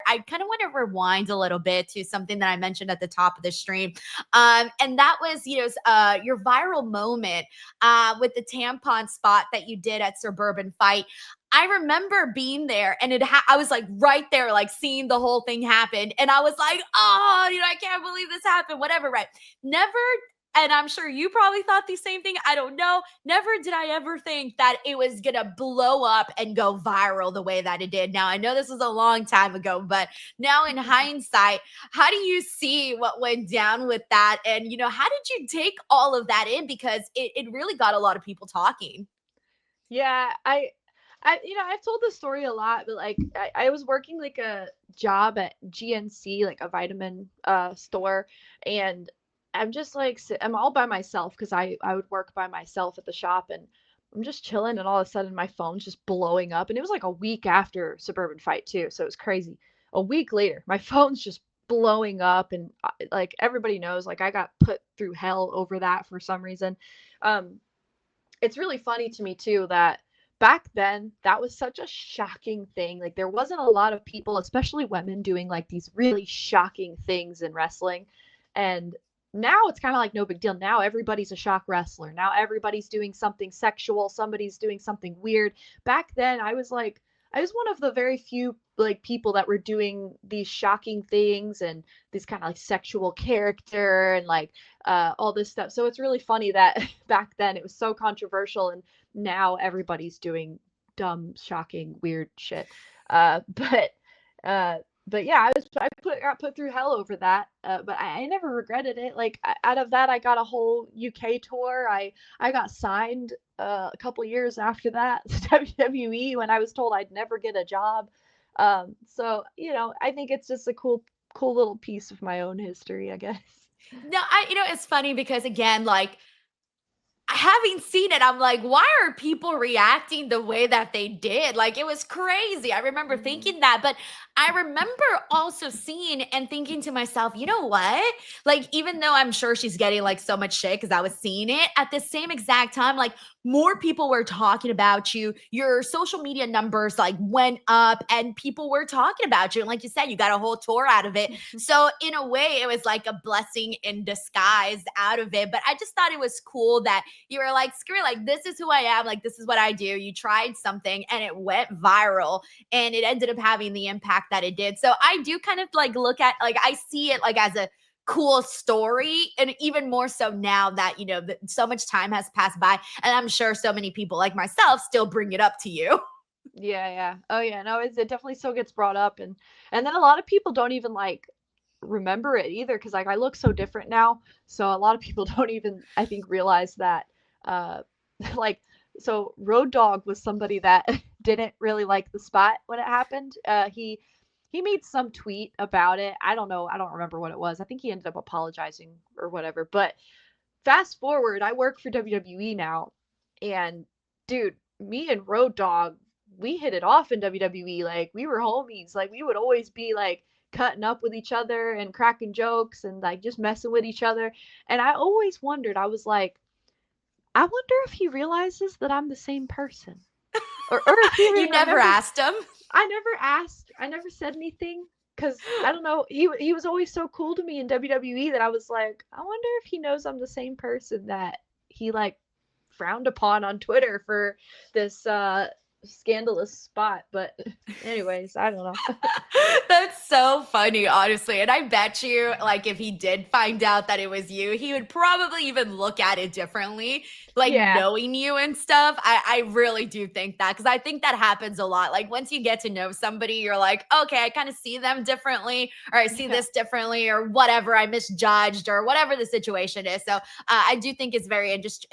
I kind of want to rewind a little bit to something that I mentioned at the top of the stream. And that was, your viral moment with the tampon spot that you did at Suburban Fight. I remember being there and I was like right there, like seeing the whole thing happen. And I was like, oh, I can't believe this happened, whatever, right? Never, and I'm sure you probably thought the same thing. I don't know. Never did I ever think that it was going to blow up and go viral the way that it did. Now, I know this was a long time ago, but now in hindsight, how do you see what went down with that? And, how did you take all of that in? Because it really got a lot of people talking. Yeah, I've told this story a lot, but like I was working like a job at GNC, like a vitamin store, and I'm just like I'm all by myself because I would work by myself at the shop, and I'm just chilling, and all of a sudden my phone's just blowing up, and it was like a week after Suburban Fight too, so it was crazy. A week later, my phone's just blowing up, and like everybody knows, like I got put through hell over that for some reason. Um, it's really funny to me too that back then that was such a shocking thing. Like there wasn't a lot of people, especially women, doing like these really shocking things in wrestling. And now it's kind of like no big deal. Now everybody's a shock wrestler. Now everybody's doing something sexual, somebody's doing something weird. Back then I was one of the very few like people that were doing these shocking things and this kind of like sexual character and like all this stuff. So it's really funny that back then it was so controversial, and now everybody's doing dumb, shocking, weird shit. Uh, but uh, but yeah, got put through hell over that. But I never regretted it. Like out of that, I got a whole UK tour. I got signed a couple years after that to WWE when I was told I'd never get a job. So I think it's just a cool little piece of my own history, I guess. No, it's funny because again, like having seen it, I'm like, why are people reacting the way that they did? Like, it was crazy. I remember Mhm. thinking that, but I remember also seeing and thinking to myself, you know what? Like, even though I'm sure she's getting like so much shit because I was seeing it at the same exact time, like, more people were talking about you. Your social media numbers like went up and people were talking about you. And like you said, you got a whole tour out of it. So, in a way, it was like a blessing in disguise out of it. But I just thought it was cool that you were like, screw it, like this is who I am, like this is what I do. You tried something and it went viral and it ended up having the impact that it did. So I do kind of like look at, like, I see it like as a cool story, and even more so now that so much time has passed by, and I'm sure so many people like myself still bring it up to you. Yeah. Oh yeah, no, it definitely still gets brought up, and then a lot of people don't even like remember it either because like I look so different now. So a lot of people don't even I think realize that uh like so Road Dogg was somebody that didn't really like the spot when it happened. He made some tweet about it. I don't know. I don't remember what it was. I think he ended up apologizing or whatever. But fast forward, I work for WWE now, and dude, me and Road Dogg, we hit it off in WWE. Like we were homies. Like we would always be like cutting up with each other and cracking jokes and like just messing with each other. And I always wondered, I was like, I wonder if he realizes that I'm the same person. Or if he You never remembers. asked them. I never asked. I never said anything because I don't know. He was always so cool to me in WWE that I was like, I wonder if he knows I'm the same person that he like frowned upon on Twitter for this scandalous spot. But anyways, I don't know. That's so funny, honestly. And I bet you, like, if he did find out that it was you, he would probably even look at it differently, like Yeah. knowing you and stuff. I really do think that because I think that happens a lot. Like, once you get to know somebody, you're like, okay, I kind of see them differently, or I see Yeah. this differently, or whatever. I misjudged, or whatever the situation is. So I do think it's very interesting